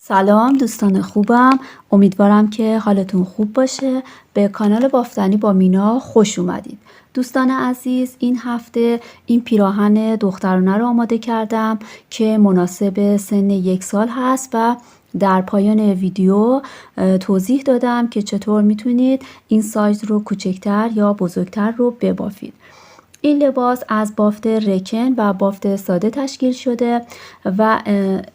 سلام دوستان خوبم، امیدوارم که حالتون خوب باشه. به کانال بافتنی با مینا خوش اومدید. دوستان عزیز، این هفته این پیراهن دخترانه رو آماده کردم که مناسب سن 1 سال هست و در پایان ویدیو توضیح دادم که چطور میتونید این سایز رو کوچکتر یا بزرگتر رو ببافید. این لباس از بافت رکن و بافت ساده تشکیل شده و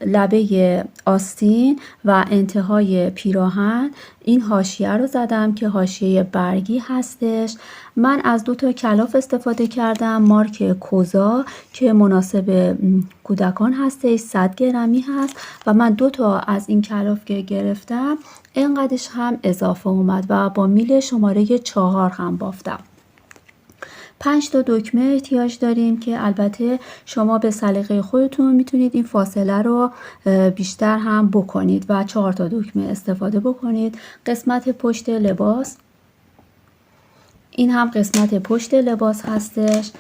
لبه آستین و انتهای پیراهن این حاشیه رو زدم که حاشیه برگی هستش. من از 2 تا کلاف استفاده کردم مارک کوزا که مناسب کودکان هستش، 100 گرمی هست و من 2 تا از این کلاف که گرفتم اینقدرش هم اضافه اومد و با میل شماره 4 هم بافتم. 5 تا دکمه احتیاج داریم که البته شما به سلیقه خودتون میتونید این فاصله رو بیشتر هم بکنید و 4 تا دکمه استفاده بکنید. قسمت پشت لباس، این هم قسمت پشت لباس هستش.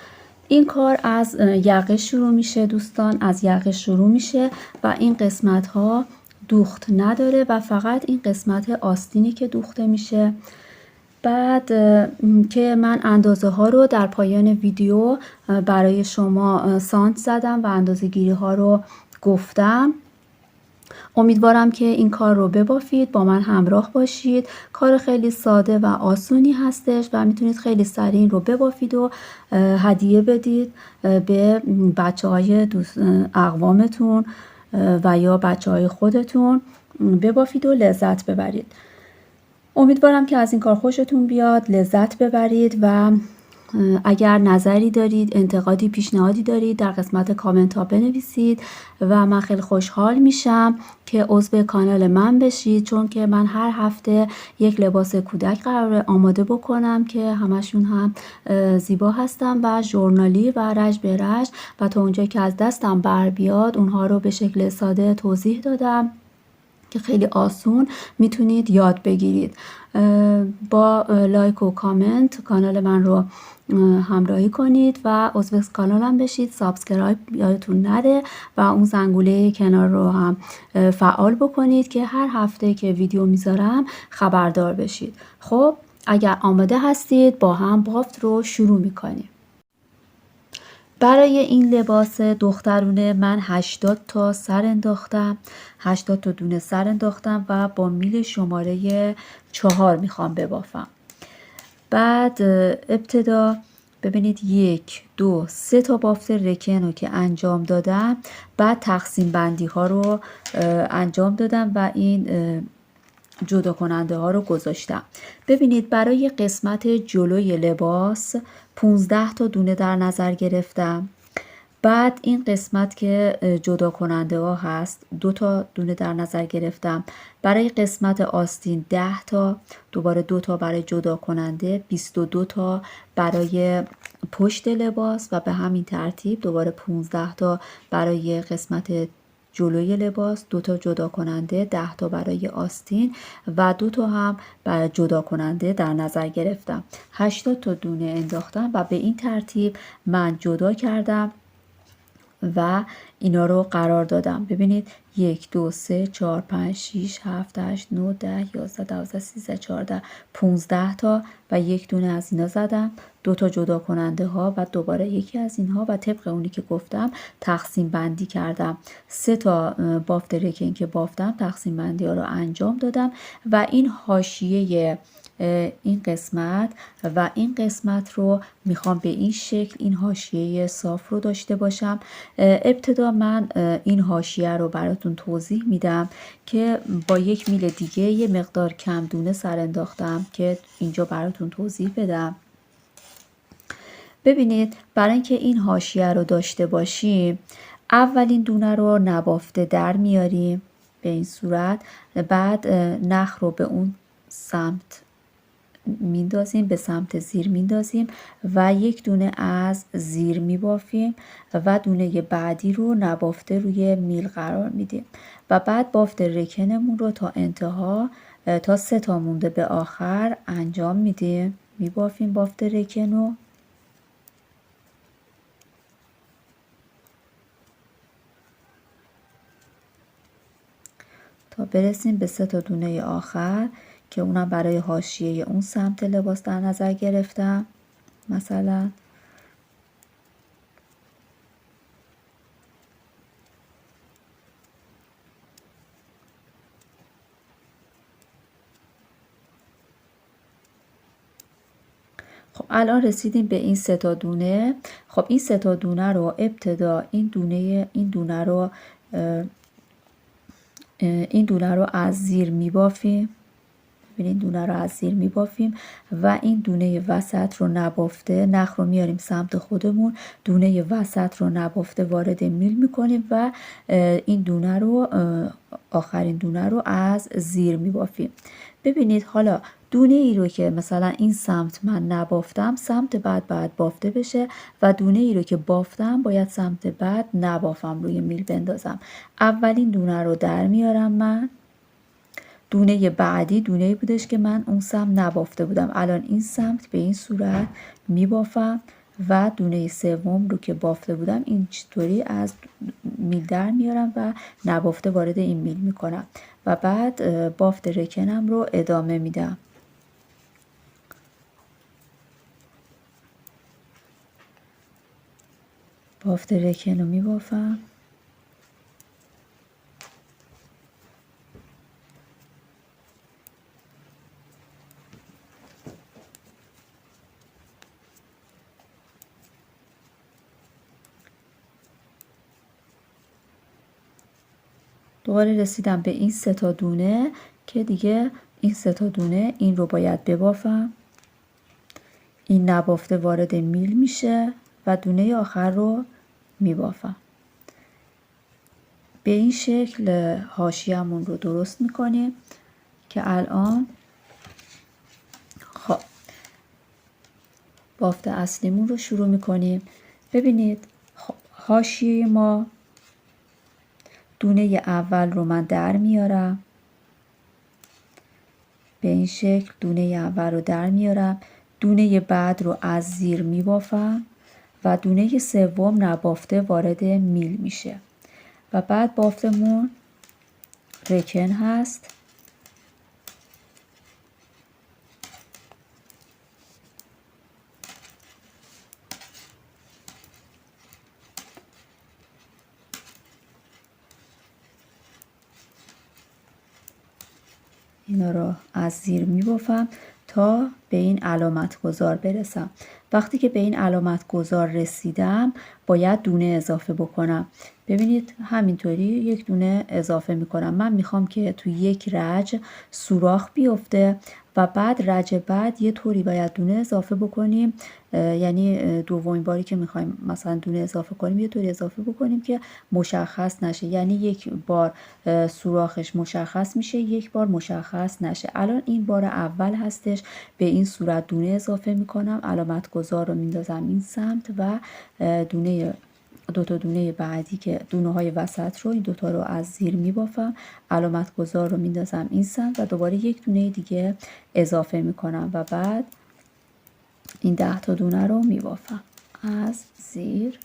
این کار از یقه شروع میشه دوستان، از یقه شروع میشه و این قسمت ها دوخت نداره و فقط این قسمت آستینی که دوخته میشه. بعد که من اندازه ها رو در پایان ویدیو برای شما سانت زدم و اندازه گیری ها رو گفتم. امیدوارم که این کار رو ببافید، با من همراه باشید. کار خیلی ساده و آسونی هستش و میتونید خیلی سریع این رو ببافید و هدیه بدید به بچه های اقوامتون و یا بچه های خودتون. ببافید و لذت ببرید. امیدوارم که از این کار خوشتون بیاد، لذت ببرید و اگر نظری دارید، انتقادی، پیشنهادی دارید در قسمت کامنت ها بنویسید و من خیلی خوشحال میشم که عضو کانال من بشید، چون که من هر هفته یک لباس کودک قراره آماده بکنم که همشون هم زیبا هستن و ژورنالی و رج به رج و تا اونجا که از دستم بر بیاد اونها رو به شکل ساده توضیح دادم که خیلی آسون میتونید یاد بگیرید. با لایک و کامنت کانال من رو همراهی کنید و عضو کانالم بشید. سابسکرایب یادتون نره و اون زنگوله کنار رو هم فعال بکنید که هر هفته که ویدیو میذارم خبردار بشید. خب اگر آماده هستید با هم بافت رو شروع میکنیم. برای این لباس دخترونه من 80 تا سر انداختم، 80 تا دونه سر انداختم و با میل شماره 4 میخوام ببافم. بعد ابتدا ببینید 1 2 3 تا بافت رکن رو که انجام دادم، بعد تقسیم بندی ها رو انجام دادم و این جدا کننده ها رو گذاشتم. ببینید برای قسمت جلوی لباس 15 تا دونه در نظر گرفتم. بعد این قسمت که جدا کننده ها هست 2 تا دونه در نظر گرفتم. برای قسمت آستین 10 تا، دوباره 2 تا برای جدا کننده، 22 تا برای پشت لباس و به همین ترتیب دوباره 15 تا برای قسمت جلوی لباس، 2 تا جدا کننده، 10 تا برای آستین و 2 تا هم برای جدا کننده در نظر گرفتم. 80 تا دونه انداختم و به این ترتیب من جدا کردم و اینا رو قرار دادم. ببینید 1 2 3 4 5 6 7 8 9 10 11 12 13 14 15 تا و یک dune از اینا زدم. 2 تا جدا کننده ها و دوباره یکی از اینها و طبق اونی که گفتم تقسیم بندی کردم. 3 تا بافت رکن که بافتم تقسیم بندی ها رو انجام دادم و این حاشیه این قسمت و این قسمت رو میخوام به این شکل این حاشیه صاف رو داشته باشم. ابتدا من این حاشیه رو براتون توضیح میدم که با 1 میل دیگه یه مقدار کم دونه سر انداختم که اینجا براتون توضیح بدم. ببینید برای اینکه این حاشیه رو داشته باشیم اولین دونه رو نبافته در میاریم به این صورت، بعد نخ رو به اون سمت میندازیم، به سمت زیر میندازیم و 1 دونه از زیر میبافیم و دونه بعدی رو نبافته روی میل قرار میدیم و بعد بافت رکنمون رو تا انتها تا 3 تا مونده به آخر انجام میدیم. میبافیم بافت رکن رو تا برسیم به 3 تا دونه آخر که اونم برای حاشیه اون سمت لباس در نظر گرفتم. مثلا خب الان رسیدیم به این 3 تا دونه. خب این 3 تا دونه رو ابتدا این دونه رو از زیر میبافیم. ببینید دونه رو از زیر میبافیم و این دونه وسط رو نبافته، نخ رو میاریم سمت خودمون، دونه وسط رو نبافته وارد میل میکنیم و این دونه رو آخرین دونه رو از زیر میبافیم. ببینید حالا دونه ای رو که مثلا این سمت من نبافتم، سمت بعد باید بافته بشه و دونه ای رو که بافتم باید سمت بعد نبافم، روی میل بندازم. اولین دونه رو در میارم من. دونه بعدی دونه بودش که من اون سمت نبافته بودم. الان این سمت به این صورت میبافم و دونه سوم رو که بافته بودم اینطوری از میل در میارم و نبافته وارد این میل میکنم و بعد بافت رکنم رو ادامه میدم. بافت رکن رو میبافم. دوباره رسیدم به این 3 تا دونه که دیگه این 3 تا دونه این رو باید ببافم. این نبافته وارد میل میشه و دونه آخر رو میبافم. به این شکل حاشیه‌مون رو درست میکنیم که الان خب بافت اصلیمون رو شروع میکنیم. ببینید حاشیه ما دونه اول رو من در میارم، به این شکل دونه اول رو در میارم، دونه بعد رو از زیر میبافم و دونه سوم نبافته وارد میل میشه و بعد بافتمون رکن هست. اینا رو از زیر میبافم تا به این علامت گذار برسم. وقتی که به این علامت گذار رسیدم باید دونه اضافه بکنم. ببینید همینطوری یک دونه اضافه میکنم. من میخوام که تو یک رج سوراخ بیفته و بعد رج بعد یه طوری باید دونه اضافه بکنیم، یعنی دومین باری که میخوایم مثلا دونه اضافه کنیم یه طوری اضافه بکنیم که مشخص نشه، یعنی یک بار سوراخش مشخص میشه، یک بار مشخص نشه. الان این بار اول هستش، به این صورت دونه اضافه میکنم، علامت گذار رو میندازم این سمت و دو تا دونه بعدی که دونه های وسط رو این دوتا رو از زیر میبافم، علامت گذار رو میندازم این سمت و دوباره یک دونه دیگه اضافه میکنم و بعد این 10 تا دونه رو میبافم از زیر.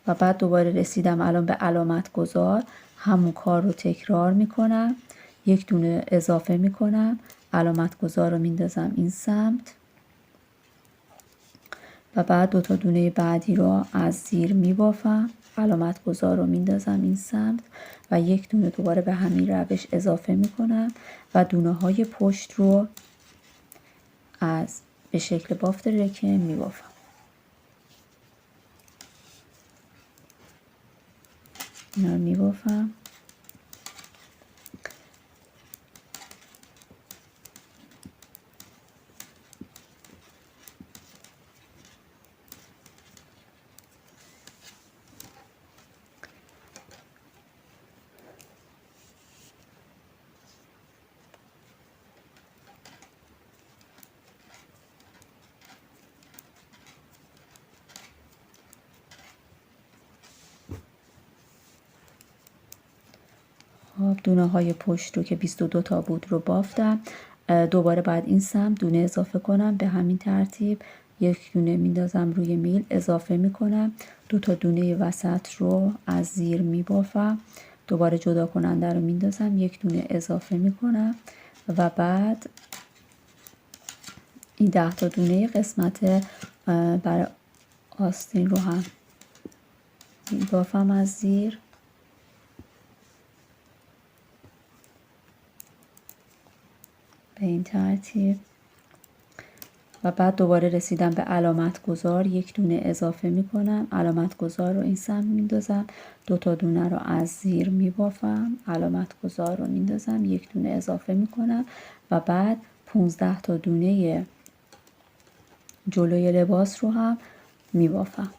و بعد دوباره رسیدم الان به علامت گذار، همون کار رو تکرار میکنم، یک دونه اضافه میکنم، علامت گذار رو میندازم این سمت و بعد دو تا دونه بعدی رو از زیر میبافم، علامت گذار رو میندازم این سمت و یک دونه دوباره به همین روش اضافه میکنم و دونه های پشت رو به شکل بافت رکن میبافم. اینا رو میبافم. دونه های پشت رو که 22 تا بود رو بافتم. دوباره بعد این سمت دونه اضافه کنم به همین ترتیب، یک دونه میندازم روی میل، اضافه میکنم، 2 تا دونه وسط رو از زیر میبافم، دوباره جدا کننده رو میندازم، یک دونه اضافه میکنم و بعد این 10 تا دونه قسمت برای آستین رو هم میبافم از زیر. به این ترتیب و بعد دوباره رسیدم به علامت گذار، یک دونه اضافه میکنم، علامت گذار رو این سمت میندازم، 2 تا دونه رو از زیر میبافم، علامت گذار رو میندازم، یک دونه اضافه میکنم و بعد 15 تا دونه جلوی لباس رو هم میبافم.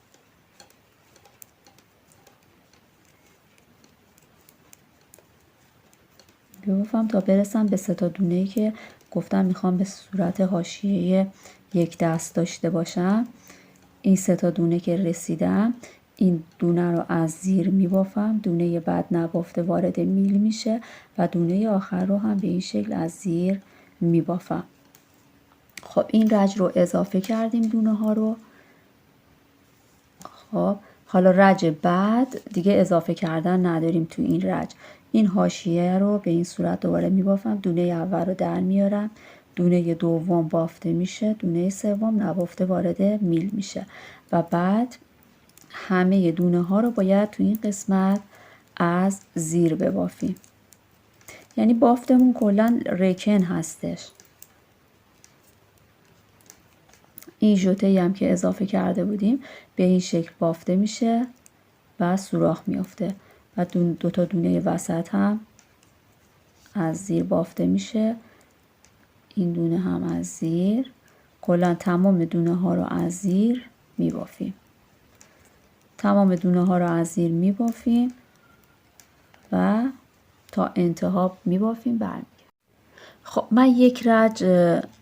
میبافم تا برسم به 3 تا دونه‌ای که گفتم میخوام به صورت حاشیه یک دست داشته باشم. این 3 تا دونه که رسیدم، این دونه رو از زیر میبافم، دونه بعد نبافته وارد میل میشه و دونه آخر رو هم به این شکل از زیر میبافم. خب این رج رو اضافه کردیم دونه ها رو. خب حالا رج بعد دیگه اضافه کردن نداریم تو این رج. این حاشیه رو به این صورت دوباره میبافم، دونه اول رو در میارم، دونه دوم بافته میشه، دونه سوم نبافته وارد میل میشه و بعد همه دونه ها رو باید تو این قسمت از زیر ببافیم. یعنی بافتمون کلا رکن هستش. این ژوته‌ای هم که اضافه کرده بودیم به این شکل بافته میشه و سوراخ میافته و 2 تا دونه وسط هم از زیر بافته میشه، این دونه هم از زیر، کلا تمام دونه ها رو از زیر میبافیم، تمام دونه ها رو از زیر میبافیم و تا انتها میبافیم برمیگردیم. خب من یک رج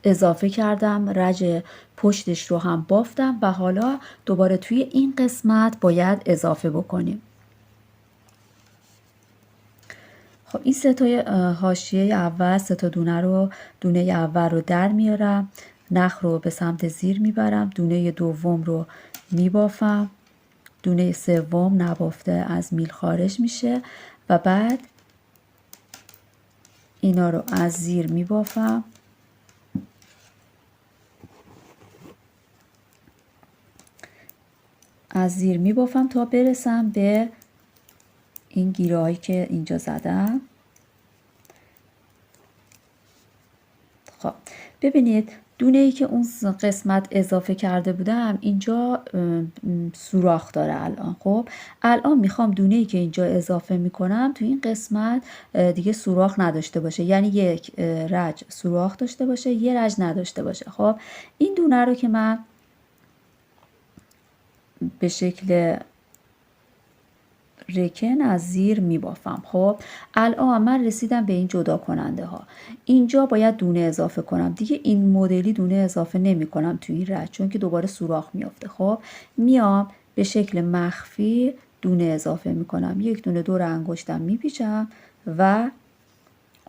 اضافه کردم، رج پشتش رو هم بافتم و حالا دوباره توی این قسمت باید اضافه بکنیم. خب این 3 تا حاشیه اول، 3 تا دونه اول رو در میارم، نخ رو به سمت زیر میبرم، دونه دوم رو میبافم، دونه سوم نبافته از میل خارج میشه و بعد اینا رو از زیر میبافم، از زیر میبافم تا برسم به این گیره هایی که اینجا زدم. خب ببینید دونه ای که اون قسمت اضافه کرده بودم اینجا سوراخ داره الان. خب الان میخوام دونه ای که اینجا اضافه میکنم تو این قسمت دیگه سوراخ نداشته باشه، یعنی یک رج سوراخ داشته باشه، یه رج نداشته باشه. خب این دونه رو که من به شکل رکن از زیر میبافم. خب الان من رسیدم به این جدا کننده ها، اینجا باید دونه اضافه کنم، دیگه این مدلی دونه اضافه نمی کنم توی این رج چون که دوباره سوراخ میافته. خب میام به شکل مخفی دونه اضافه میکنم، یک دونه دور انگشتم میپیچم و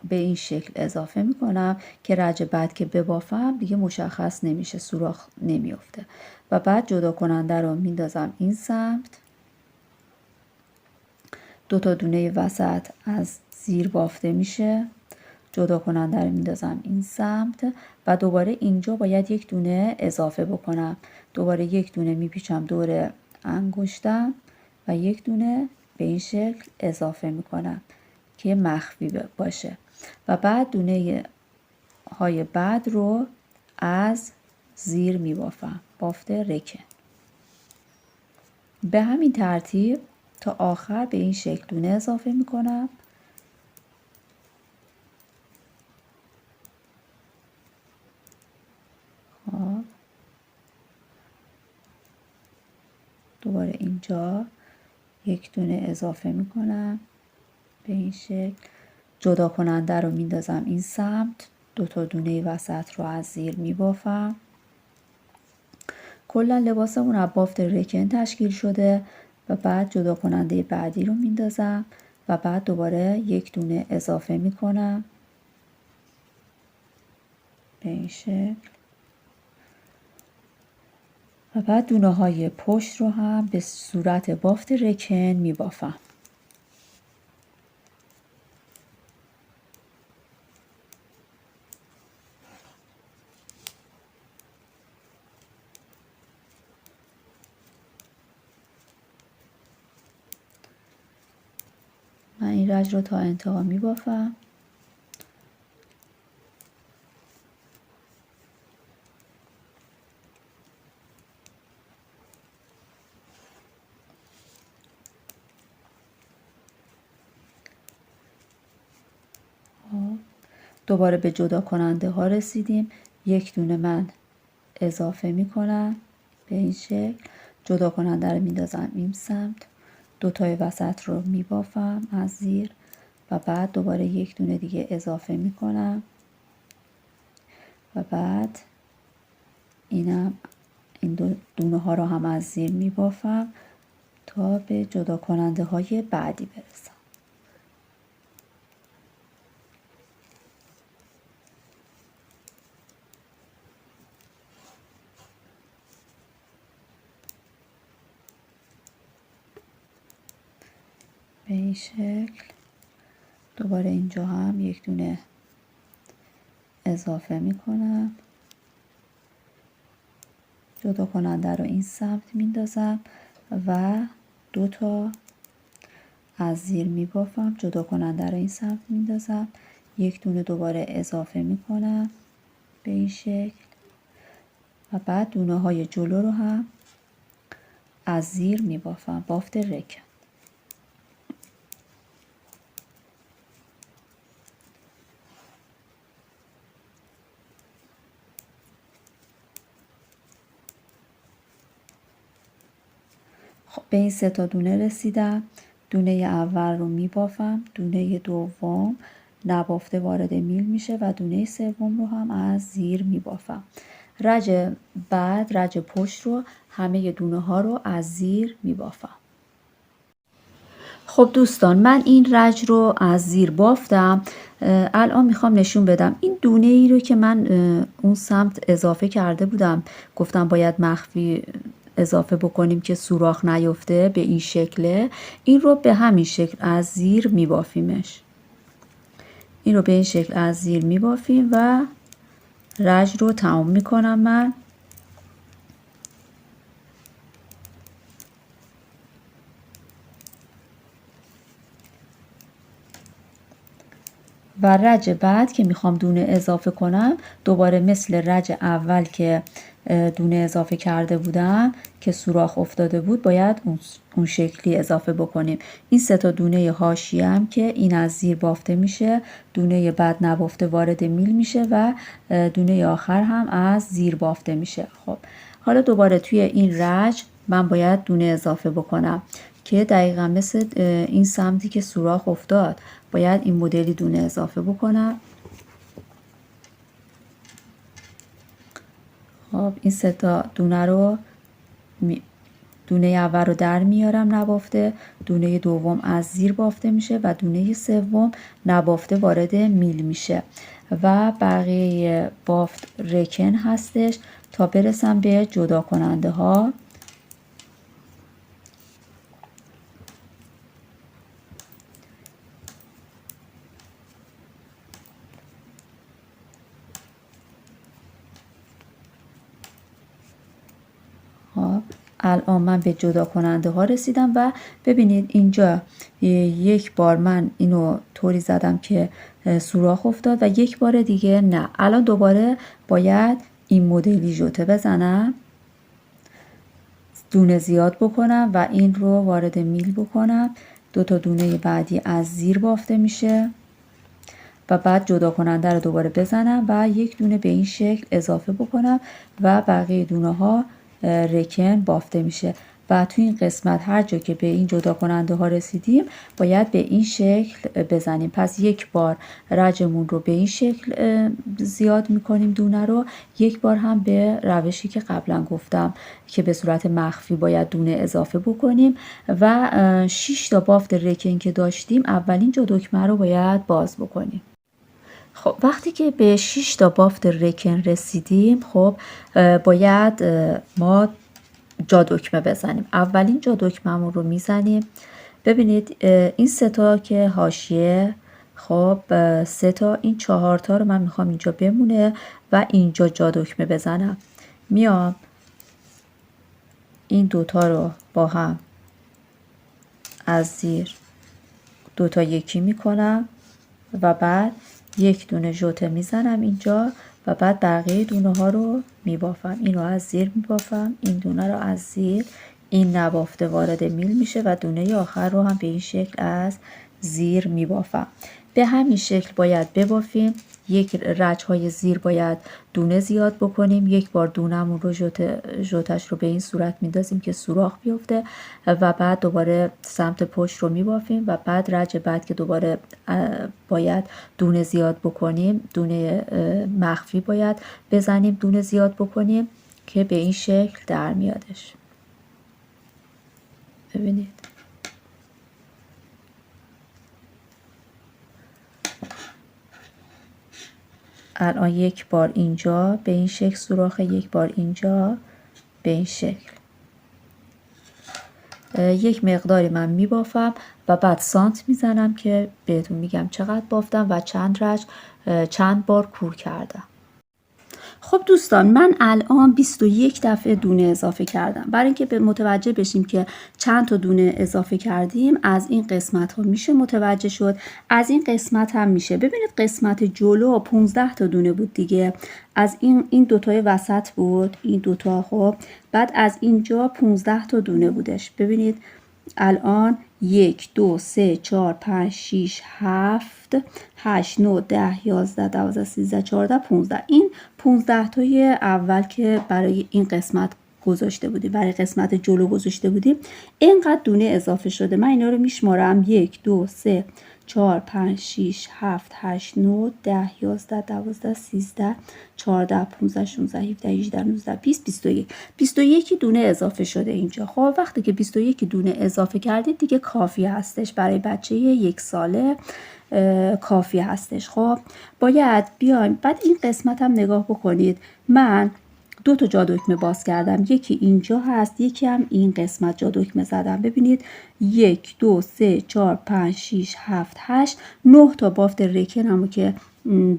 به این شکل اضافه میکنم که رج بعد که ببافم دیگه مشخص نمیشه، سوراخ نمیافته و بعد جدا کننده رو میندازم این سمت، 2 تا دونه وسط از زیر بافته میشه، جدا کننده رو میندازم این سمت و دوباره اینجا باید یک دونه اضافه بکنم، دوباره یک دونه میپیچم دور انگشتم و یک دونه به این شکل اضافه میکنم که مخفی باشه و بعد دونه های بعد رو از زیر میبافم، بافته رکن. به همین ترتیب تا آخر به این شکل دونه اضافه میکنم. خب دوباره اینجا یک دونه اضافه میکنم به این شکل، جدا کننده رو میندازم این سمت، 2 تا دونه وسط رو از زیر میبافم. کلا لباسمون از بافت رکن تشکیل شده و بعد جدا کننده بعدی رو میندازم و بعد دوباره یک دونه اضافه میکنم به این شکل و بعد دونه های پشت رو هم به صورت بافت رکن می بافم. من این رج رو تا انتها می بافم. دوباره به جدا کننده ها رسیدیم. یک دونه من اضافه می کنم به این شکل. جدا کننده رو میندازم این سمت. دوتای وسط رو می بافم از زیر و بعد دوباره یک دونه دیگه اضافه می کنم و بعد این دونه ها رو هم از زیر می بافم تا به جدا کننده های بعدی برسم. به این شکل دوباره اینجا هم یک دونه اضافه می کنم. جدا کننده رو این سمت میندازم و دوتا از زیر می بافم. جدا کننده رو این سمت میندازم. یک دونه دوباره اضافه می کنم به این شکل و بعد دونه های جلو رو هم از زیر می بافم. بافت رکن. خب به این 3 تا دونه رسیدم. دونه اول رو می بافم. دونه دوم نبافته وارد میل میشه و دونه سوم رو هم از زیر می بافم. رج بعد رج پشت رو همه دونه ها رو از زیر می بافم. خب دوستان من این رج رو از زیر بافتم. الان میخوام نشون بدم این دونه ای رو که من اون سمت اضافه کرده بودم، گفتم باید مخفی اضافه بکنیم که سوراخ نیفته، به این شکله. این رو به همین شکل از زیر میبافیمش. این رو به این شکل از زیر میبافیم و رج رو تمام میکنم من. و رج بعد که میخوام دونه اضافه کنم دوباره مثل رج اول که دونه اضافه کرده بودم که سوراخ افتاده بود باید اون شکلی اضافه بکنیم. این 3 تا دونه حاشیه هم که این از زیر بافته میشه، دونه بعد نبافته وارد میل میشه و دونه آخر هم از زیر بافته میشه. خب حالا دوباره توی این رج من باید دونه اضافه بکنم که دقیقا مثل این سمتی که سوراخ افتاد باید این مدلی دونه اضافه بکنم. خب این 3 تا دونه رو دونه اول رو در میارم نبافته، دونه دوم از زیر بافته میشه و دونه سوم نبافته وارد میل میشه و بقیه بافت رکن هستش تا برسم به جدا کننده ها. الان من به جدا کننده ها رسیدم و ببینید اینجا یک بار من اینو طوری زدم که سوراخ افتاد و یک بار دیگه نه. الان دوباره باید این مدلی ژوته بزنم، دونه زیاد بکنم و این رو وارد میل بکنم. 2 تا دونه بعدی از زیر بافته میشه و بعد جدا کننده رو دوباره بزنم و یک دونه به این شکل اضافه بکنم و بقیه دونه ها رکن بافته میشه. و تو این قسمت هر جا که به این جدا کننده ها رسیدیم باید به این شکل بزنیم. پس یک بار رجمون رو به این شکل زیاد میکنیم دونه رو، یک بار هم به روشی که قبلا گفتم که به صورت مخفی باید دونه اضافه بکنیم و 6 تا بافت رکن که داشتیم اولین جدکمه رو باید باز بکنیم. خب وقتی که به 6 تا بافت رکن رسیدیم خب باید ما جا دکمه بزنیم. اولین جا دکمه‌مون رو میزنیم. ببینید این 3 تا که حاشیه، خب 3 تا، این 4 تا رو من میخوام اینجا بمونه و اینجا جا دکمه بزنم. میام این 2 تا رو با هم از زیر 2 تا یکی میکنم و بعد یک دونه ژوته میزنم اینجا و بعد بقیه دونه ها رو میبافم. این رو از زیر میبافم، این دونه رو از زیر، این نبافته وارد میل میشه و دونه آخر رو هم به این شکل از زیر میبافم. به همین شکل باید ببافیم. یک رچ های زیر باید دونه زیاد بکنیم. یک بار دونمون رو ژوتش رو به این صورت میندازیم که سوراخ بیفته و بعد دوباره سمت پشت رو میبافیم و بعد رچ بعد که دوباره باید دونه زیاد بکنیم، دونه مخفی باید بزنیم، دونه زیاد بکنیم که به این شکل در میادش. ببینید الان یک بار اینجا به این شکل سوراخه، یک بار اینجا به این شکل. یک مقداری من میبافم و بعد سانت میزنم که بهتون میگم چقدر بافتم و چند بار کور کردم. خب دوستان، من الان 21 دفعه دونه اضافه کردم. برای اینکه به متوجه بشیم که چند تا دونه اضافه کردیم، از این قسمت ها میشه متوجه شد، از این قسمت هم میشه. ببینید قسمت جلو 15 تا دونه بود دیگه، از این دوتای وسط بود، این دوتا. خب بعد از اینجا 15 تا دونه بودش. ببینید الان 1 2 3 4 5 6 7 8 9 10 11 12 13 14 15. این 15 تای اول که برای این قسمت گذاشته بودیم، برای قسمت جلو گذاشته بودیم، اینقدر دونه اضافه شده. من اینا رو میشمارم: 1 2 3 4 5 6 7 8 9 10 11 12 13 14 15 16 17 18 19 20 21. 21 دونه اضافه شده اینجا. خب وقتی که 21 دونه اضافه کردید دیگه کافی هستش، برای بچه 1 ساله کافی هستش. خب باید بیایم بعد این قسمت هم نگاه بکنید. من 2 تا جا دکمه باز کردم، یکی اینجا هست، یکی هم این قسمت جا دکمه زدم. ببینید 1 2 3 4 5 6 7 8 9 تا بافت رکنمو که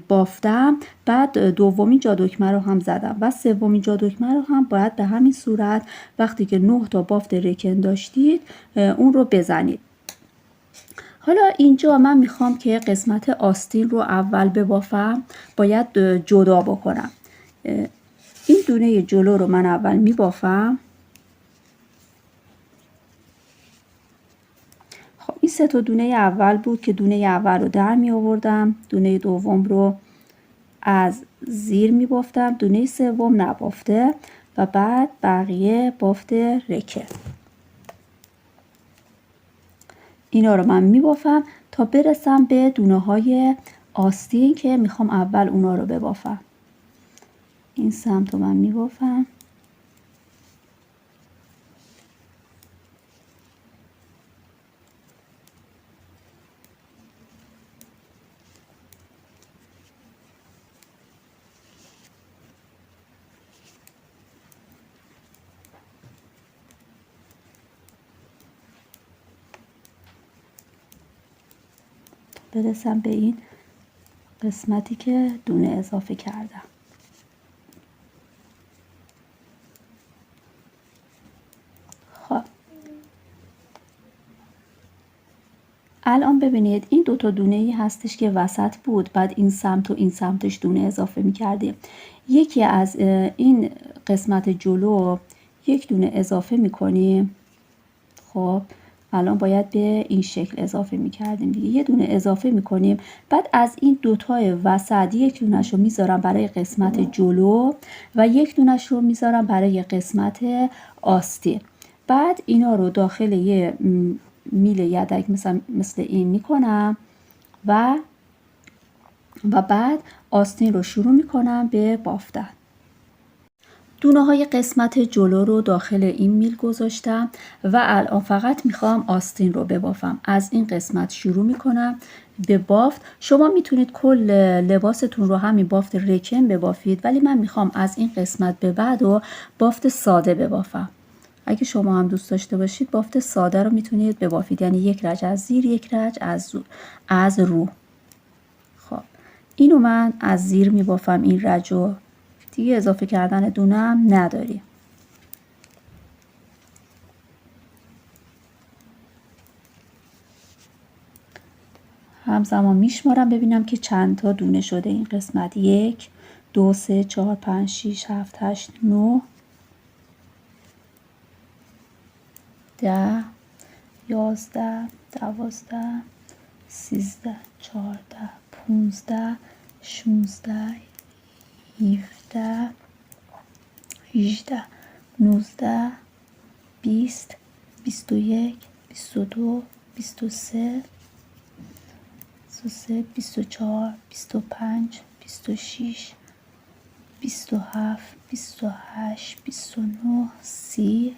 بافتم، بعد دومین جا دکمه رو هم زدم و سومین جا دکمه رو هم باید به همین صورت وقتی که 9 تا بافت رکن داشتید اون رو بزنید. حالا اینجا من میخوام که قسمت آستین رو اول ببافم، باید جدا بکنم. این دونه جلو رو من اول میبافم. خب این 3 تا دونه اول بود که دونه اول رو در می آوردم، دونه دوم رو از زیر میبافتم، دونه سوم نبافته و بعد بقیه بافت رکه. اینا رو من میبافم تا برسم به دونه های آستین که میخوام اول اونا رو ببافم. این سمت رو من میبافم. برسم به این قسمتی که دونه اضافه کردم. خب الان ببینید این 2 تا دونه ای هستش که وسط بود، بعد این سمت و این سمتش دونه اضافه می کردیم. یکی از این قسمت جلو یک دونه اضافه می کنیم. خب الان باید به این شکل اضافه می کردیم دیگه. یه دونه اضافه می کنیم، بعد از این دوتای وسط یک دونش رو میذارم برای قسمت جلو و یک دونش رو میذارم برای قسمت آستین. بعد اینا رو داخل یه میل یدک مثل این میکنم و بعد آستین رو شروع میکنم به بافتن. دونه های قسمت جلو رو داخل این میل گذاشتم و الان فقط میخوام آستین رو ببافم. از این قسمت شروع میکنم به بافت. شما میتونید کل لباستون رو همین بافت رکن ببافید، ولی من میخوام از این قسمت به بعد و بافت ساده ببافم. اگه شما هم دوست داشته باشید بافت ساده رو میتونید ببافید، یعنی یک رج از زیر یک رج از رو. خب اینو من از زیر میبافم، این رجو دیگه اضافه کردن دونم نداری. همزمان میشمارم ببینم که چند تا دونه شده این قسمت. 1 2 3 4 5 6 7 8 9 10 11 12 13 14 15 16 17 18 19 20 21 22 23 24 25 26 27 28 29 30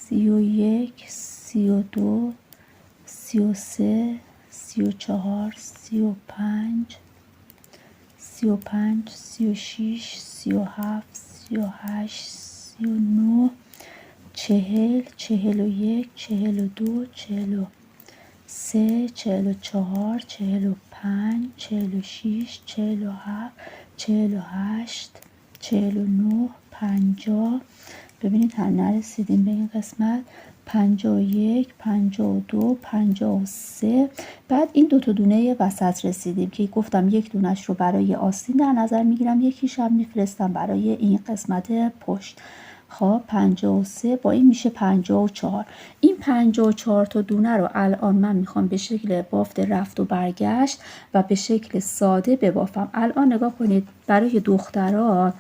31 32 33 34 35 35 36 37 38 39 40 41 42 43 44 45 46 47 48 49 50. ببینید هر نرسیدیم به این قسمت. 51 52 53. بعد این دو تا دونه وسط رسیدیم که گفتم یک دونش رو برای آستین در نظر میگیرم، یکیش هم میفرستم برای این قسمت پشت. خب 53 با این میشه 54. این 54 تا دونه رو الان من میخوام به شکل بافت رفت و برگشت و به شکل ساده ببافم. الان نگاه کنید، برای دخترها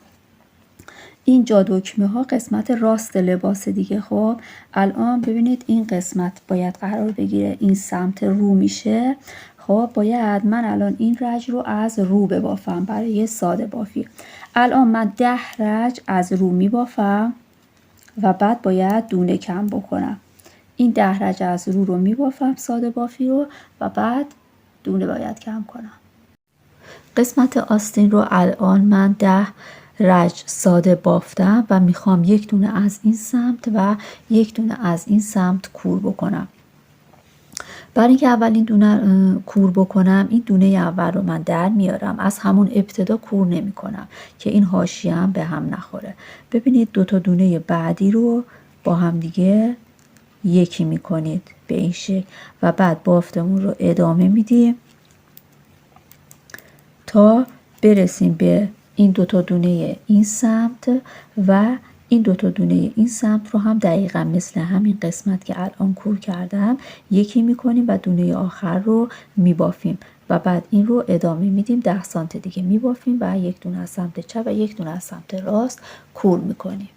اینجا دکمه ها قسمت راست لباس دیگه. خب الان ببینید این قسمت باید قرار بگیره، این سمت رو میشه. خب باید من الان این رج رو از رو ببافم برای ساده بافی. الان من 10 رج از رو میبافم و بعد باید دونه کم بکنم. این 10 رج از رو میبافم ساده بافی رو و بعد دونه باید کم کنم. قسمت آستین رو الان من 10 رج ساده بافتم و میخوام یک دونه از این سمت و یک دونه از این سمت کور بکنم. برای اینکه اولین دونه کور بکنم، این دونه اول رو من در میارم، از همون ابتدا کور نمی کنم که این حاشیه هم به هم نخوره. ببینید دو تا دونه بعدی رو با هم دیگه یکی میکنید به این شکل و بعد بافتمون رو ادامه میدیم تا برسیم به این دو تا دونه این سمت و این دو تا دونه این سمت رو هم دقیقا مثل همین قسمت که الان کور کردم یکی میکنیم و دونه آخر رو میبافیم و بعد این رو ادامه میدیم. 10 سانت دیگه میبافیم و یک دونه از سمت چپ و یک دونه از سمت راست کور میکنیم.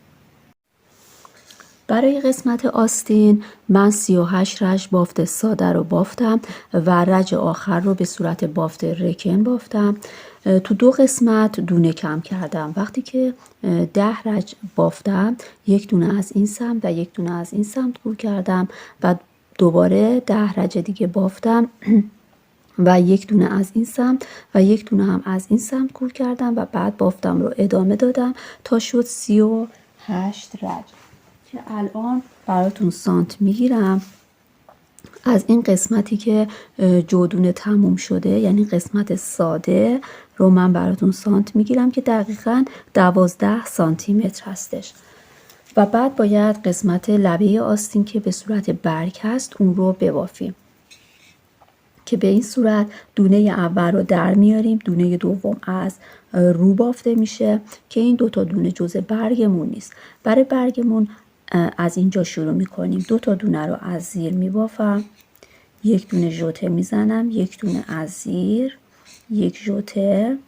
برای قسمت آستین من 38 رج بافت ساده رو بافتم و رج آخر رو به صورت بافت رکن بافتم. تو دو قسمت دونه کم کردم. وقتی که 10 رج بافتم، یک دونه از این سمت و یک دونه از این سمت کور کردم و دوباره 10 رج دیگه بافتم و یک دونه از این سمت و یک دونه هم از این سمت کور کردم و بعد بافتم رو ادامه دادم تا شد 38 رج که الان براتون سانت میگیرم. از این قسمتی که جودونه تموم شده، یعنی قسمت ساده رو من براتون سانت میگیرم که دقیقاً 12 سانتی متر هستش و بعد باید قسمت لبه آستین که به صورت برگ هست اون رو ببافیم که به این صورت دونه اول رو در میاریم، دونه دوم از رو بافته میشه که این دو تا دونه جزء برگمون نیست. برای برگمون از اینجا شروع میکنیم. 2 تا دونه رو از زیر میبافم، یک دونه ژوته میزنم، یک دونه از زیر، یک ژوته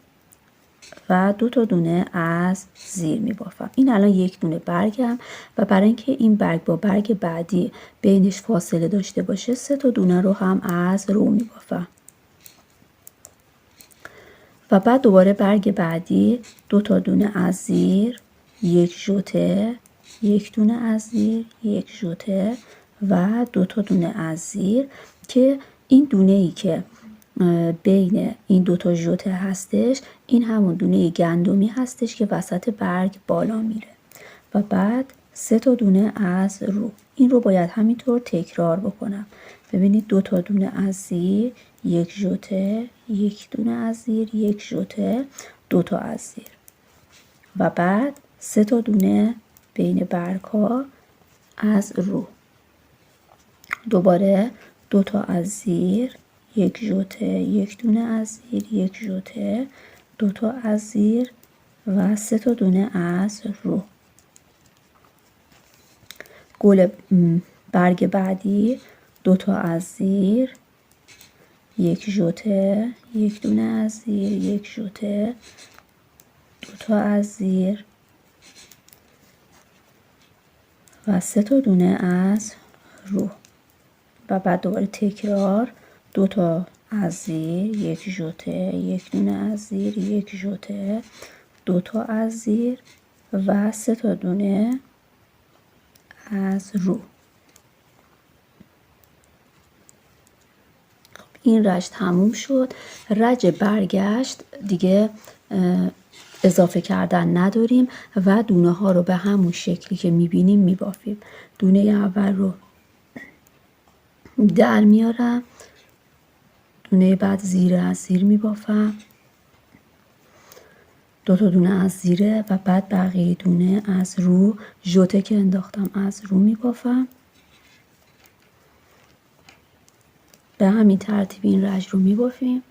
و 2 تا دونه از زیر میبافم. این الان یک دونه برگم و برای اینکه این برگ با برگ بعدی بینش فاصله داشته باشه 3 تا دونه رو هم از رو میبافم و بعد دوباره برگ بعدی 2 تا دونه از زیر، یک ژوته، یک دونه از زیر، یک ژوته و 2 تا دونه از زیر که این دونه ای که بین این دوتا ژوته هستش، این همون دونه گندمی هستش که وسط برگ بالا میره و بعد 3 تا دونه از رو. این رو باید همینطور تکرار بکنم. ببینید 2 تا دونه از زیر، 1 ژوته، 1 دونه از زیر، 1 ژوته، 2 تا از زیر و بعد 3 تا دونه بین برگ ها از رو. دوباره 2 تا از زیر، 1 ژوته، 1 دونه از زیر، 1 ژوته، 2 تا از زیر و 3 تا دونه از رو. گل برگ بعدی 2 تا از زیر، 1 ژوته، 1 دونه از زیر، 1 ژوته، 2 تا از زیر و 3 تا دونه از رو و بعد دوباره تکرار 2 تا از زیر، 1 ژوته، 1 دونه از زیر، 1 ژوته، 2 تا از زیر و 3 تا دونه از رو. این رج تموم شد. رج برگشت دیگه اضافه کردن نداریم و دونه ها رو به همون شکلی که میبینیم میبافیم. دونه اول رو در میارم، دونه بعد زیر از زیر میبافم، 2 تا دونه از زیره و بعد بقیه دونه از رو، ژوته که انداختم از رو میبافم. به همین ترتیب این رج رو میبافیم.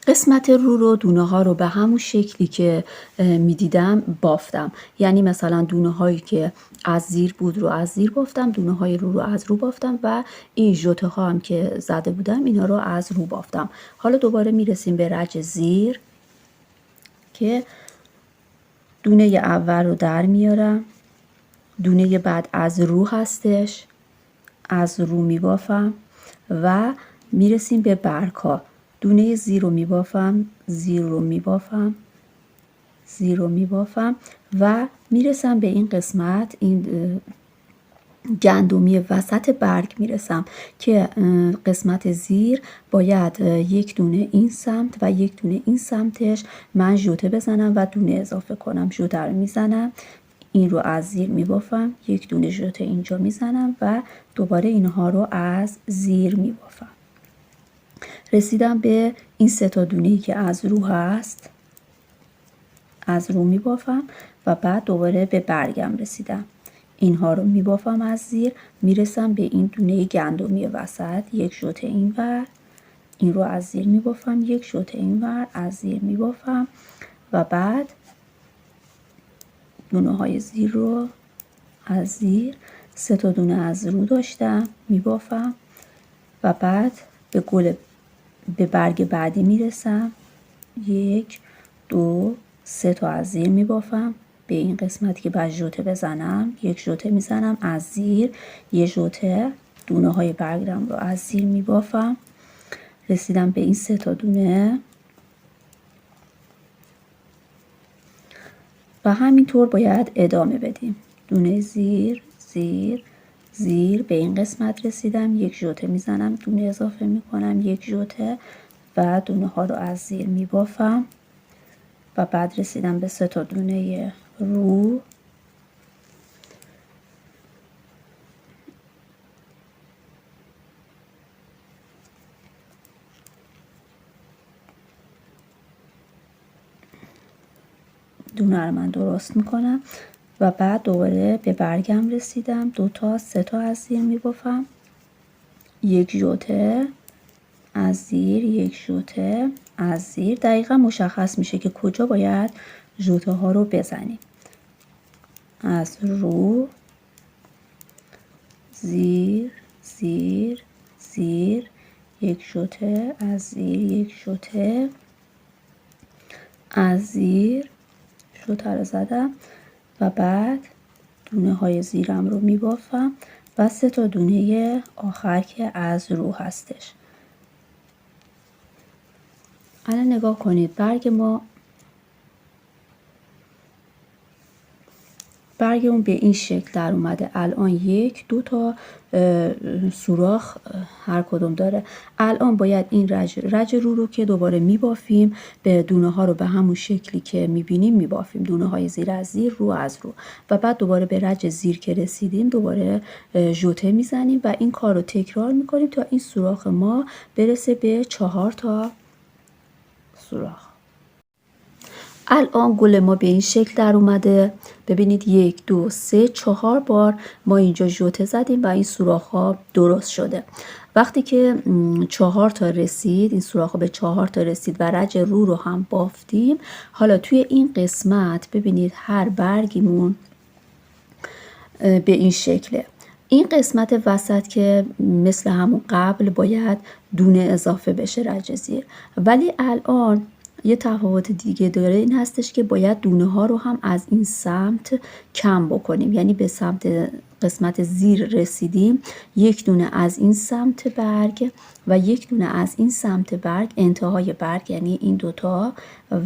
قسمت رو دونه ها رو به همون شکلی که میدیدم بافتم. یعنی مثلا دونه هایی که از زیر بود رو از زیر بافتم، دونه های رو از رو بافتم و این ژوته ها هم که زده بودم اینا رو از رو بافتم. حالا دوباره میرسیم به رج زیر که دونه اول رو در میارم، دونه بعد از رو هستش، از رو میبافم و میرسیم به برگ ها. دونه زیر رو میبافم، زیر رو میبافم، زیر رو میبافم و میرسم به این قسمت، این گندمی وسط برگ میرسم که قسمت زیر باید 1 دونه این سمت و 1 دونه این سمتش من ژوته بزنم و دونه اضافه کنم. ژوته رو میزنم، این رو از زیر میبافم، 1 دونه ژوته اینجا میزنم و دوباره اینها رو از زیر میبافم. رسیدم به این 3 تا دونه‌ای که از رو هست، از رو میبافم و بعد دوباره به برگم رسیدم. اینها رو میبافم از زیر، میرسم به این دونه گندمی وسط، 1 ژوته اینور، این رو از زیر میبافم، 1 ژوته اینور، از زیر میبافم و بعد دونه های زیر رو از زیر، 3 تا دونه از رو داشتم میبافم و بعد به برگ بعدی میرسم، 1 2 3 تا از زیر میبافم. به این قسمتی که باید ژوته بزنم 1 ژوته میزنم از زیر، 1 ژوته، دونه های برگم رو از زیر میبافم. رسیدم به این 3 تا دونه و همینطور باید ادامه بدیم. دونه زیر زیر زیر، به این قسمت رسیدم، 1 ژوته میزنم، دونه اضافه میکنم، 1 ژوته و دونه ها رو از زیر میبافم و بعد رسیدم به 3 تا دونه رو دونه رو من درست میکنم و بعد دوباره به برگم رسیدم، 2 تا 3 تا از زیر میبافم، 1 ژوته از زیر، 1 ژوته از زیر. دقیقا مشخص میشه که کجا باید ژوته ها رو بزنیم. از رو، زیر زیر زیر، 1 ژوته از زیر، 1 ژوته از زیر، ژوته رو زدم و بعد دونه های زیرم رو میبافم و 3 تا دونه آخر که از رو هستش. الان نگاه کنید برگ ما برگمون به این شکل در اومده. الان 1 2 تا سوراخ هر کدوم داره. الان باید این رج رو که دوباره میبافیم، به دونه ها رو به همون شکلی که میبینیم میبافیم، دونه های زیر از زیر، رو از رو، و بعد دوباره به رج زیر که رسیدیم دوباره ژوته میزنیم و این کار رو تکرار میکنیم تا این سوراخ ما برسه به 4 تا سوراخ. الان گل ما به این شکل در اومده. ببینید 1 2 3 4 بار ما اینجا ژوته زدیم و این سوراخ ها درست شده. وقتی که 4 تا رسید، این سوراخ ها به 4 تا رسید و رج رو هم بافتیم، حالا توی این قسمت ببینید هر برگیمون به این شکله. این قسمت وسط که مثل همون قبل باید دونه اضافه بشه رج زیر، ولی الان یه تفاوت دیگه داره، این هستش که باید دونه ها رو هم از این سمت کم بکنیم. یعنی به سمت قسمت زیر رسیدیم، 1 دونه از این سمت برگ و 1 دونه از این سمت برگ، انتهای برگ یعنی این دوتا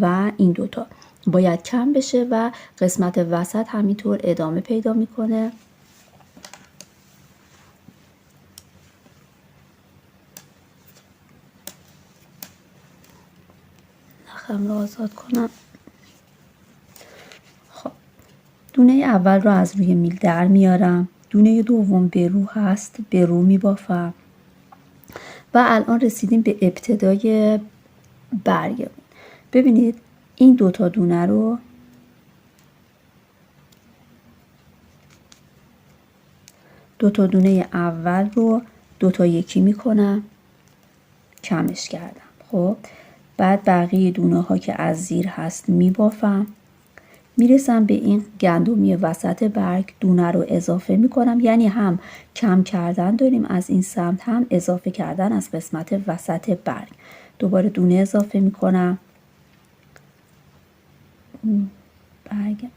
و این دوتا باید کم بشه و قسمت وسط همینطور ادامه پیدا میکنه. نخم رو آزاد کنم. خب دونه اول رو از روی میل در میارم، دونه دوم به رو هست، به رو میبافم و الان رسیدیم به ابتدای برگ. ببینید این دوتا دونه رو دوتا دونه اول رو دوتا یکی میکنم، کمش کردم. خب بعد بقیه دونه ها که از زیر هست میبافم، میرسم به این گندمی وسط برگ، دونه رو اضافه میکنم. یعنی هم کم کردن داریم از این سمت، هم اضافه کردن از قسمت وسط برگ. دوباره دونه اضافه میکنم، برگ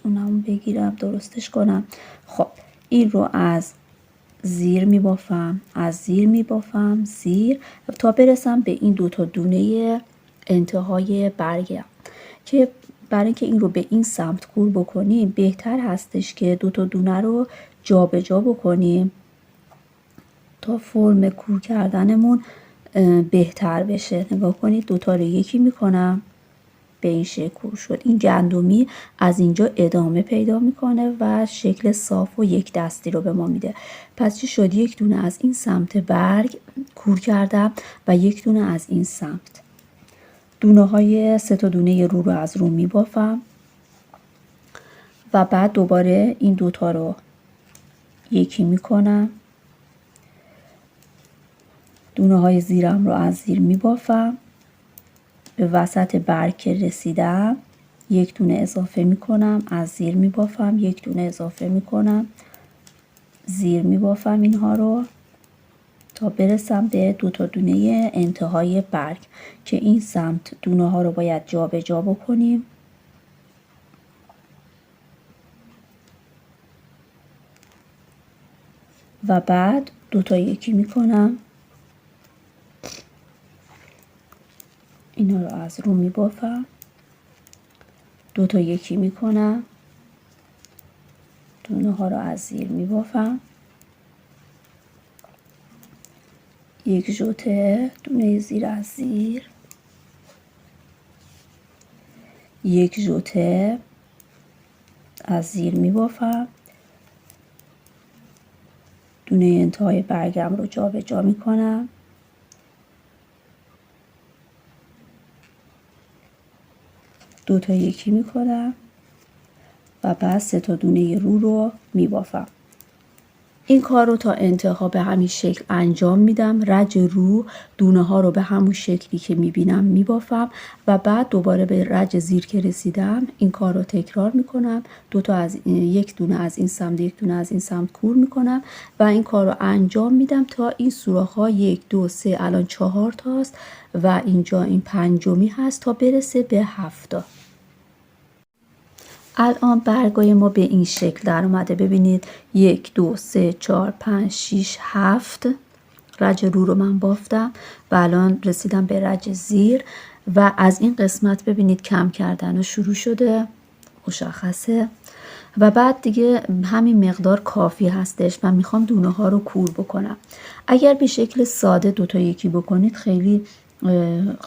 دونه‌مو بگیرم درستش کنم. خب این رو از زیر میبافم، از زیر میبافم، زیر، تا برسم به این دوتا دونه انتهای برگم که برای اینکه این رو به این سمت کور بکنیم بهتر هستش که دوتا دونه رو جابجا بکنیم تا فرم کور کردنمون بهتر بشه. نگاه کنید دوتا رو یکی میکنم، به این شکل کور شد. این گندمی از اینجا ادامه پیدا میکنه و شکل صاف و یک دستی رو به ما میده. پس چی شد؟ 1 دونه از این سمت برگ کور کردم و 1 دونه از این سمت. دونه های 3 تا دونه رو از رو میبافم و بعد دوباره این دوتا رو یکی میکنم، دونه های زیرم رو از زیر میبافم، به وسط برگ که رسیدم 1 دونه اضافه میکنم، از زیر میبافم، 1 دونه اضافه میکنم، زیر میبافم اینها رو تا برسم به دوتا دونه انتهای برگ که این سمت دونه ها رو باید جابجا بکنیم. و بعد دوتا یکی میکنم، اینا رو از رو میبافم، دوتا یکی میکنم، دونه ها رو از زیر میبافم، 1 ژوته دونه زیر از زیر، 1 ژوته از زیر میبافم، دونه انتهای برگم رو جابجا میکنم، دوتا یکی میکنم و بعد 3 تا دونه رو میبافم. این کار رو تا انتها به همین شکل انجام میدم. رج رو دونه ها رو به همون شکلی که میبینم میبافم و بعد دوباره به رج زیر که رسیدم این کار رو تکرار میکنم. 1 دونه از این سمت، 1 دونه از این سمت کور میکنم و این کار رو انجام میدم تا این سوراخ ها 1 2 3 الان 4 تاست و اینجا این پنجمی هست تا برسه به 7 تا. الان برگای ما به این شکل در اومده. ببینید 1 2 3 4 5 6 7 رج رو من بافتم و الان رسیدم به رج زیر و از این قسمت ببینید کم کردن و شروع شده، مشخصه. و بعد دیگه همین مقدار کافی هستش. من میخوام دونه ها رو کور بکنم. اگر به شکل ساده دوتا یکی بکنید خیلی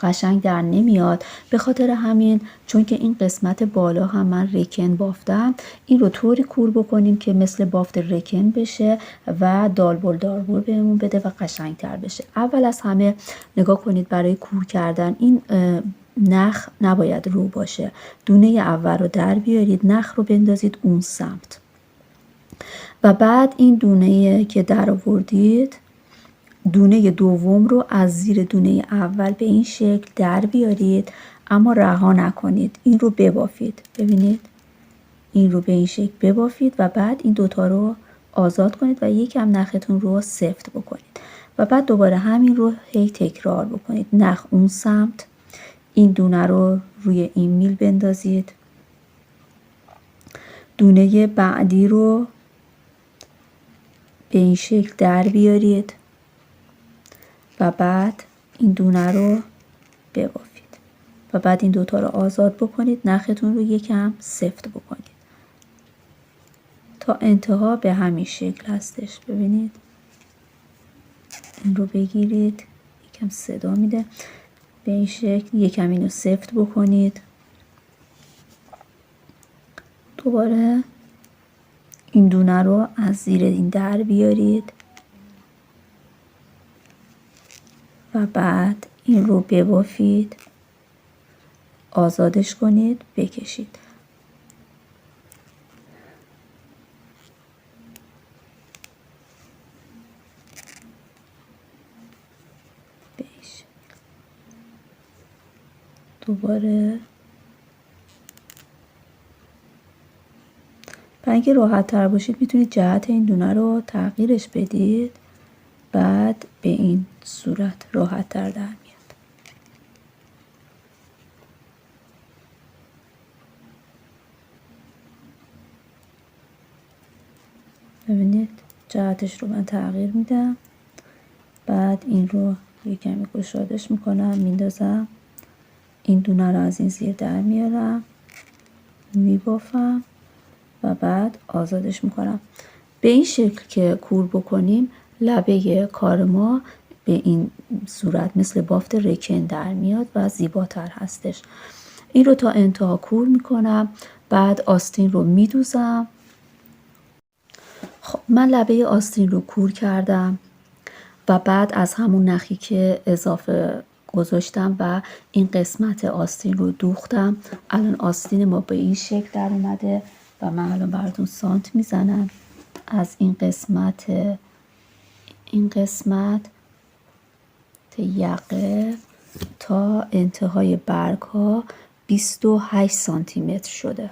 قشنگ در نمیاد. به خاطر همین چون که این قسمت بالا هم من رکن بافتم، این رو طوری کور بکنیم که مثل بافت رکن بشه و دالبل داربل بهمون بده و قشنگ تر بشه. اول از همه نگاه کنید برای کور کردن این نخ نباید رو باشه. دونه اول رو در بیارید، نخ رو بندازید اون سمت و بعد این دونه که در آوردید دونه دوم رو از زیر دونه اول به این شکل در بیارید، اما رها نکنید. این رو ببافید. ببینید این رو به این شکل ببافید و بعد این دوتا رو آزاد کنید و یکم نختون رو سفت بکنید و بعد دوباره همین رو هی تکرار بکنید. نخ اون سمت، این دونه رو روی این میل بندازید، دونه بعدی رو به این شکل در بیارید و بعد این دونه رو ببافید و بعد این دوتا رو آزاد بکنید. نختون رو یکم سفت بکنید تا انتها به همین شکل هستش. ببینید این رو بگیرید، یکم صدا میده، به این شکل یکم اینو سفت بکنید. دوباره این دونه رو از زیر این در بیارید و بعد این رو ببافید، آزادش کنید، بکشید. دوباره برای اینکه راحت تر باشید میتونید جهت این دونه رو تغییرش بدید، بعد به این صورت راحت تر در میاد. ببینید جهتش رو من تغییر میدم، بعد این رو یه کمی گشادش میکنم، میندازم، این دونه رو از این زیر در میارم، میبافم و بعد آزادش میکنم. به این شکل که کور بکنیم لبه کار ما به این صورت مثل بافت رکن در میاد و زیباتر هستش. این رو تا انتها کور میکنم، بعد آستین رو میدوزم. خب من لبه آستین رو کور کردم و بعد از همون نخی که اضافه گذاشتم و این قسمت آستین رو دوختم. الان آستین ما به این شکل در اومده و من الان براتون سانت میزنم. از این قسمت یقه تا انتهای برگ ها 28 سانتی متر شده.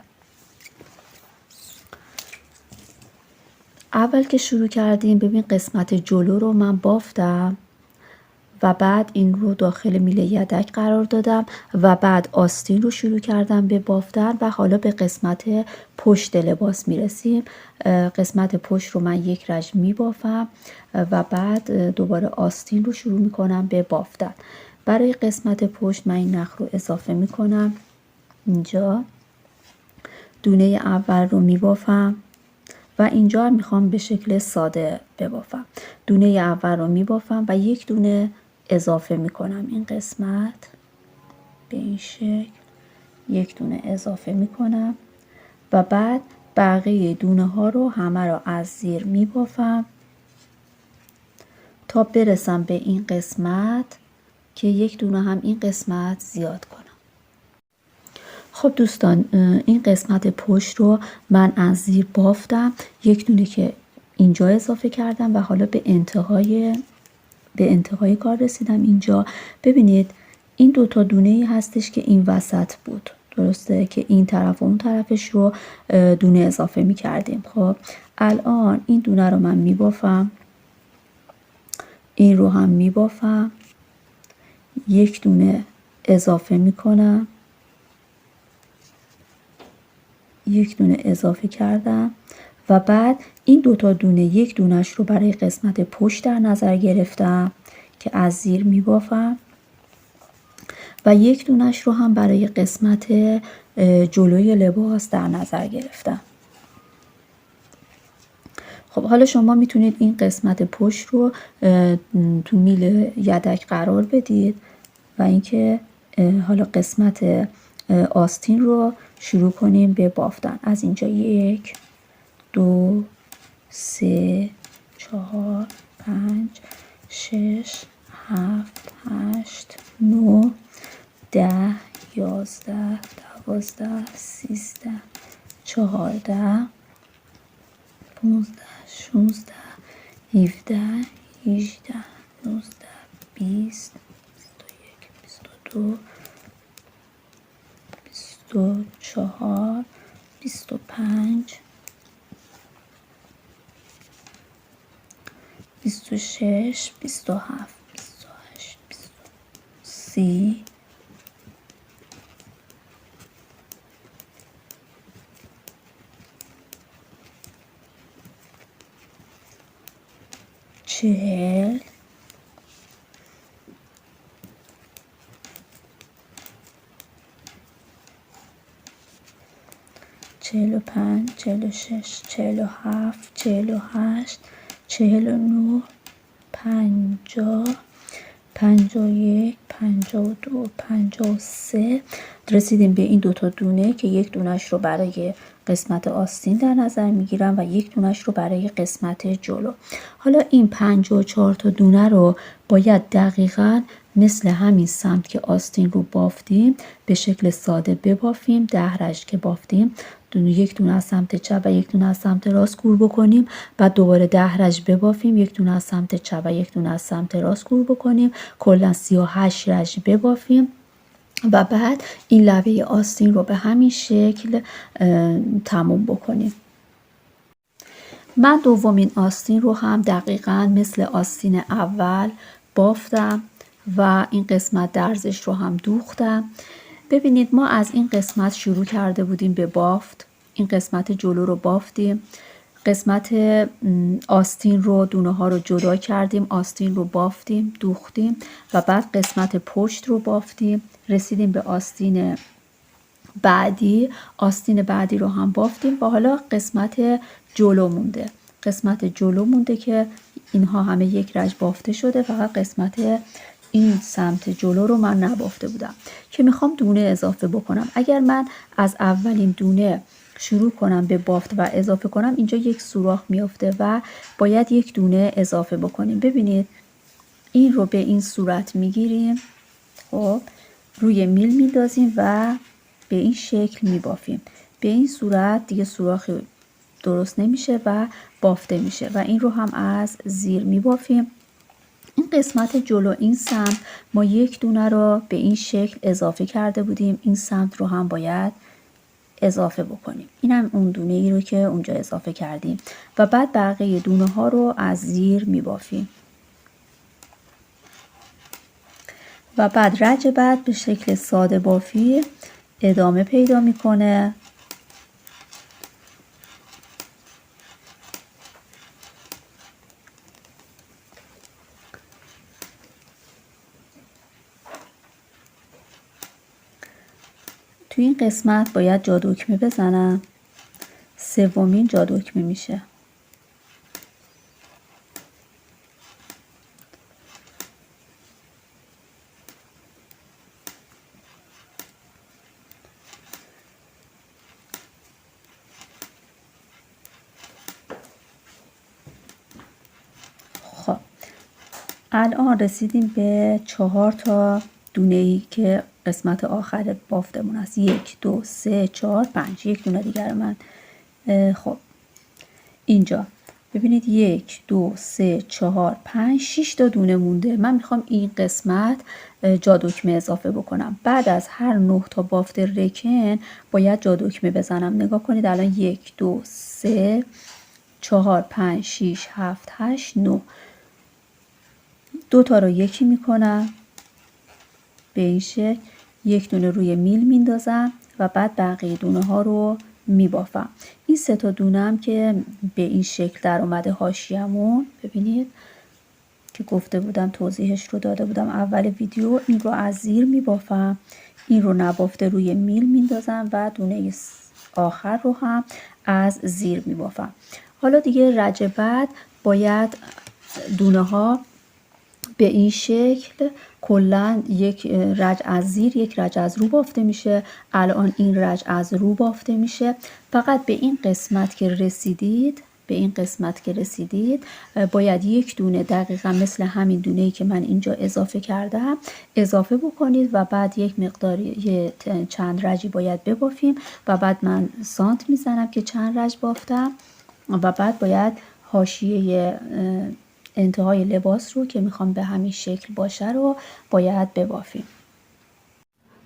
اول که شروع کردیم ببین قسمت جلو رو من بافتم و بعد این رو داخل میله یدک قرار دادم و بعد آستین رو شروع کردم به بافتن و حالا به قسمت پشت لباس میرسیم. قسمت پشت رو من یک رژ میبافم و بعد دوباره آستین رو شروع میکنم به بافتن. برای قسمت پشت من این نخ رو اضافه میکنم اینجا، دونه اول رو میبافم و اینجا میخوام به شکل ساده ببافم. دونه اول رو میبافم و یک دونه اضافه میکنم این قسمت به این شکل، یک دونه اضافه میکنم و بعد بقیه دونه ها رو همه رو از زیر میبافم تا برسم به این قسمت که یک دونه هم این قسمت زیاد کنم. خب دوستان این قسمت پشت رو من از زیر بافتم، یک دونه که اینجا اضافه کردم و حالا به انتهای کار رسیدم. اینجا ببینید این دوتا دونه ای هستش که این وسط بود، درسته که این طرف و اون طرفش رو دونه اضافه می کردیم. خب الان این دونه رو من می بافم، این رو هم می بافم، یک دونه اضافه می کنم، یک دونه اضافه کردم و بعد این دوتا دونه یک دونش رو برای قسمت پشت در نظر گرفتم که از زیر می بافم و یک دونش رو هم برای قسمت جلوی لباس در نظر گرفتم. خب حالا شما میتونید این قسمت پشت رو تو میل یدک قرار بدید و اینکه حالا قسمت آستین رو شروع کنیم به بافتن. از اینجا 1 2 3 4 5 6 7 8 9 10 11 12 13 14 15 16 17 18 19 20 21 22 24 25 26 27 28 30 40 45 46 47 48 49 50 51 52 53 رسیدیم به این دوتا دونه که یک دونش رو برای قسمت آستین در نظر میگیرم و یک دونش رو برای قسمت جلو. حالا این 54 تا دونه رو باید دقیقاً مثل همین سمت که آستین رو بافتیم به شکل ساده ببافیم. 10 رشت که بافتیم یک دونه از سمت چپ و یک دونه از سمت راست گور بکنیم، بعد دوباره 10 رشت ببافیم، یک دونه از سمت چپ و یک دونه از سمت راست گور بکنیم، کلا 38 رشت ببافیم و بعد این لبه آستین رو به همین شکل تموم بکنیم. من دومین آستین رو هم دقیقاً مثل آستین اول بافتم و این قسمت درزش رو هم دوختم. ببینید ما از این قسمت شروع کرده بودیم به بافت. این قسمت جلو رو بافتیم، قسمت آستین رو دونه ها رو جدا کردیم، آستین رو بافتیم، دوختیم و بعد قسمت پشت رو بافتیم، رسیدیم به آستین بعدی. آستین بعدی رو هم بافتیم و حالا قسمت جلو مونده. قسمت جلو مونده که اینها همه یک رج بافته شده، فقط قسمت این سمت جلو رو من نبافته بودم که میخوام دونه اضافه بکنم. اگر من از اولین دونه شروع کنم به بافت و اضافه کنم، اینجا یک سوراخ میفته و باید یک دونه اضافه بکنیم. ببینید این رو به این صورت میگیریم، خب روی میل میندازیم و به این شکل میبافیم. به این صورت دیگه سوراخی درست نمیشه و بافته میشه و این رو هم از زیر میبافیم. این قسمت جلو این سمت ما یک دونه رو به این شکل اضافه کرده بودیم، این سمت رو هم باید اضافه بکنیم. این هم اون دونه ای رو که اونجا اضافه کردیم و بعد بقیه دونه ها رو از زیر میبافیم و بعد رج بعد به شکل ساده بافی ادامه پیدا میکنه. تو این قسمت باید جادکمه بزنم، سومین جادکمه میشه. خب الان رسیدیم به 4 تا دونه‌ای که قسمت آخر بافتمون است. 1 2 3 4 5. یک دونه دیگر من خب اینجا ببینید 1 2 3 4 5 6 تا دونه مونده. من میخوام این قسمت جادکمه اضافه بکنم. بعد از هر 9 تا بافت رکن باید جادکمه بزنم. نگاه کنید الان 1 2 3 4 5 6 7 8 9. دو تا رو یکی میکنم به این شکل، یک دونه روی میل میندازم و بعد بقیه دونه ها رو میبافم. این 3 تا دونه هم که به این شکل در اومده حاشیه‌مون، ببینید که گفته بودم توضیحش رو داده بودم اول ویدیو، این رو از زیر میبافم، این رو نبافته روی میل میندازم و دونه آخر رو هم از زیر میبافم. حالا دیگه رج بعد باید دونه ها به این شکل کلا یک رج از زیر یک رج از رو بافته میشه. الان این رج از رو بافته میشه. فقط به این قسمت که رسیدید باید یک دونه دقیقا مثل همین دونه‌ای که من اینجا اضافه کردم اضافه بکنید و بعد یک مقدار چند رجی باید ببافیم و بعد من سانت میزنم که چند رج بافتم و بعد باید حاشیه انتهای لباس رو که میخوام به همین شکل باشه رو باید ببافیم.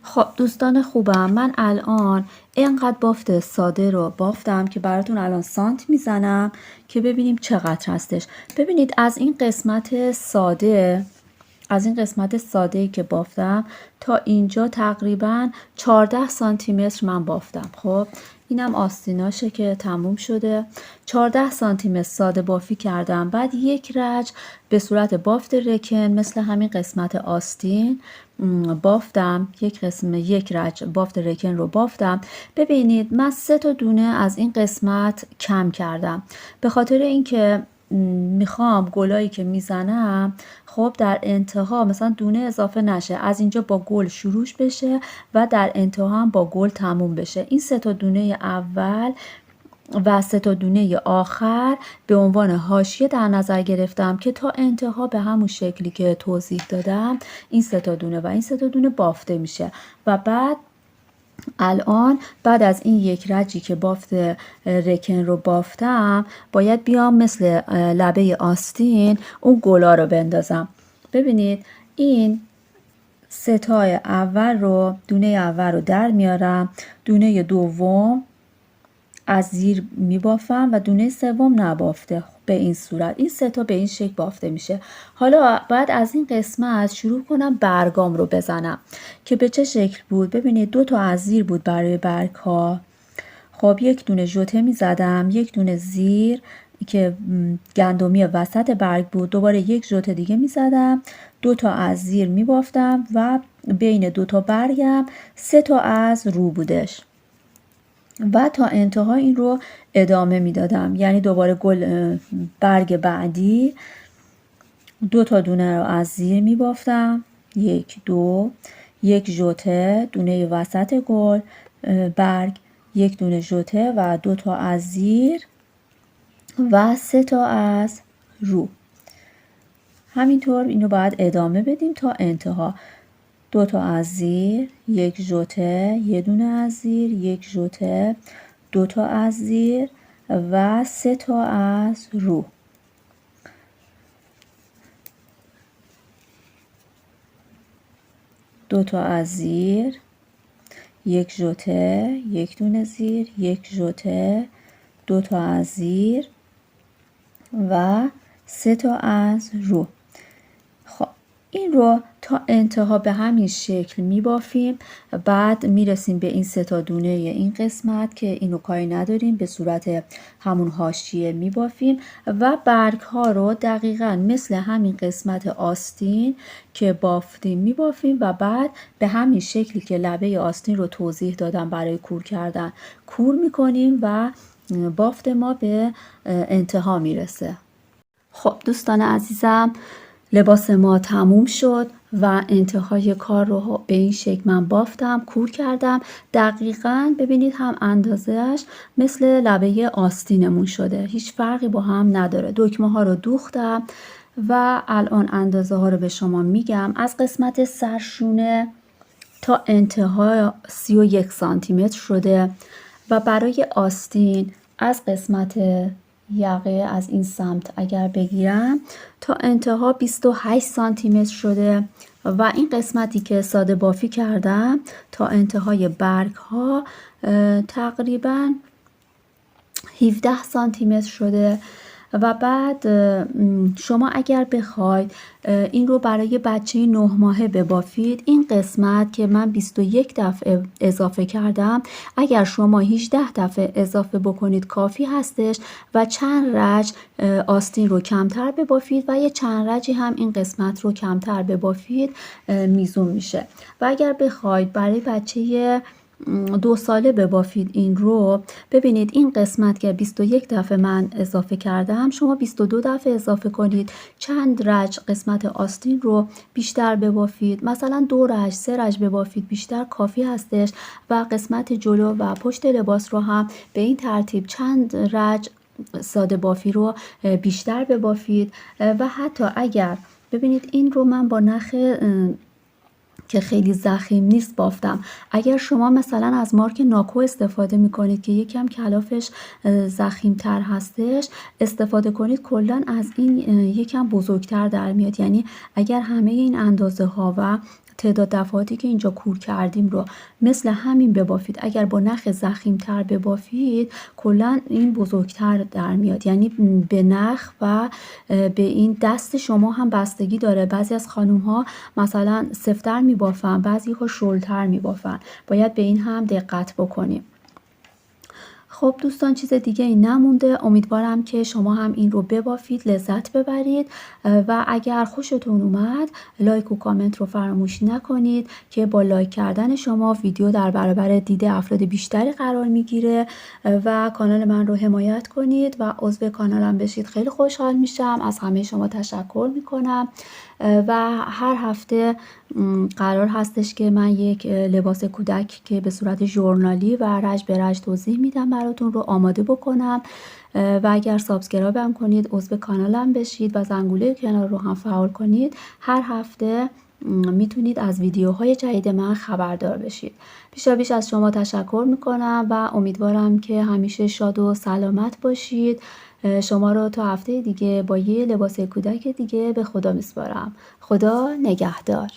خب دوستان خوبم، من الان اینقدر بافت ساده رو بافتم که براتون الان سانت میزنم که ببینیم چقدر هستش. ببینید از این قسمت ساده که بافتم تا اینجا تقریبا 14 سانتی متر من بافتم. خب اینم آستیناشه که تموم شده. 14 سانتی متر ساده بافی کردم. بعد یک رج به صورت بافت رکن مثل همین قسمت آستین بافتم. یک رج بافت رکن رو بافتم. ببینید من 3 تا دونه از این قسمت کم کردم به خاطر اینکه میخوام گلایی که میزنم خب در انتها مثلا دونه اضافه نشه، از اینجا با گل شروع بشه و در انتها هم با گل تموم بشه. این 3 تا دونه اول و 3 تا دونه آخر به عنوان حاشیه در نظر گرفتم که تا انتها به همون شکلی که توضیح دادم این 3 تا دونه و این 3 تا دونه بافته میشه. و بعد الان بعد از این یک رجی که بافت رکن رو بافتم باید بیام مثل لبه آستین اون گلا رو بندازم. ببینید این 3 تا اول رو دونه اول رو در میارم، دونه دوم از زیر میبافم و دونه سوم نبافته. به این صورت این 3 تا به این شکل بافته میشه. حالا بعد از این قسمت شروع کنم برگام رو بزنم که به چه شکل بود. ببینید 2 تا از زیر بود برای برگ ها. خب یک دونه ژوته میزدم، یک دونه زیر که گندمی وسط برگ بود، دوباره یک ژوته دیگه میزدم، 2 تا از زیر میبافتم و بین 2 تا برگم 3 تا از رو بودش و تا انتها این رو ادامه میدادم. یعنی دوباره برگ بعدی 2 تا دونه رو از زیر میبافتم، 1 2 یک ژوته، دونه وسط گل برگ، یک دونه ژوته و 2 تا از زیر و 3 تا از رو. همینطور اینو باید ادامه بدیم تا انتها. 2 تا از زیر، یک ژوته، یه دونه از زیر، یک ژوته، 2 تا از زیر و 3 تا از رو. دو تا از زیر، یک ژوته، یک دونه زیر، یک ژوته، 2 تا از زیر و 3 تا از رو. خب این رو تا انتها به همین شکل میبافیم. بعد میرسیم به این 3 تا دونه این قسمت که اینو کاری نداریم، به صورت همون حاشیه میبافیم و برگ ها رو دقیقاً مثل همین قسمت آستین که بافتیم میبافیم و بعد به همین شکلی که لبه آستین رو توضیح دادم برای کور کردن کور میکنیم و بافت ما به انتها میرسه. خب دوستان عزیزم، لباس ما تموم شد و انتهای کار رو به این شکل من بافتم، کور کردم. دقیقاً ببینید هم اندازهش مثل لبه آستینمون شده، هیچ فرقی با هم نداره. دکمه ها رو دوختم و الان اندازه ها رو به شما میگم. از قسمت سرشونه تا انتها 31 سانتی متر شده و برای آستین از قسمت یقه از این سمت اگر بگیرم تا انتها 28 سانتی متر شده و این قسمتی که ساده بافی کردم تا انتهای برگ ها تقریبا 17 سانتی متر شده. و بعد شما اگر بخواید این رو برای بچه 9 ماهه ببافید، این قسمت که من 21 دفعه اضافه کردم اگر شما 18 دفعه اضافه بکنید کافی هستش و چند رج آستین رو کمتر ببافید و یه چند رجی هم این قسمت رو کمتر ببافید میزون میشه. و اگر بخواید برای بچه 2 ساله ببافید این رو، ببینید این قسمت که 21 دفعه من اضافه کردم شما 22 دفعه اضافه کنید. چند رج قسمت آستین رو بیشتر ببافید، مثلا 2 رج 3 رج ببافید بیشتر کافی هستش و قسمت جلو و پشت لباس رو هم به این ترتیب چند رج ساده بافی رو بیشتر ببافید. و حتی اگر ببینید این رو من با نخ که خیلی ضخیم نیست بافتم. اگر شما مثلا از مارک ناکو استفاده میکنید که یکم کلافش ضخیم تر هستش استفاده کنید، کلا از این یکم بزرگتر در میاد. یعنی اگر همه این اندازه ها و تعداد دفعاتی که اینجا کور کردیم رو مثل همین ببافید، اگر با نخ ضخیم تر ببافید کلا این بزرگتر در میاد. یعنی به نخ و به این دست شما هم بستگی داره. بعضی از خانوم ها مثلا سفتر میبافن، بعضی ها شلتر میبافن، باید به این هم دقت بکنیم. خب دوستان چیز دیگه ای نمونده، امیدوارم که شما هم این رو ببافید لذت ببرید و اگر خوشتون اومد لایک و کامنت رو فراموش نکنید که با لایک کردن شما ویدیو در برابر دید افراد بیشتری قرار میگیره و کانال من رو حمایت کنید و عضو کانالم بشید. خیلی خوشحال میشم، از همه شما تشکر میکنم و هر هفته قرار هستش که من یک لباس کودک که به صورت ژورنالی و رج به رج توضیح میدم براتون رو آماده بکنم و اگر سابسکرایبم کنید عضو کانالم بشید و زنگوله کنار رو هم فعال کنید هر هفته میتونید از ویدیوهای جدید من خبردار بشید. بیش از شما تشکر میکنم و امیدوارم که همیشه شاد و سلامت باشید. شما رو تا هفته دیگه با یه لباس کودک دیگه به خدا میسپارم. خدا نگهدار.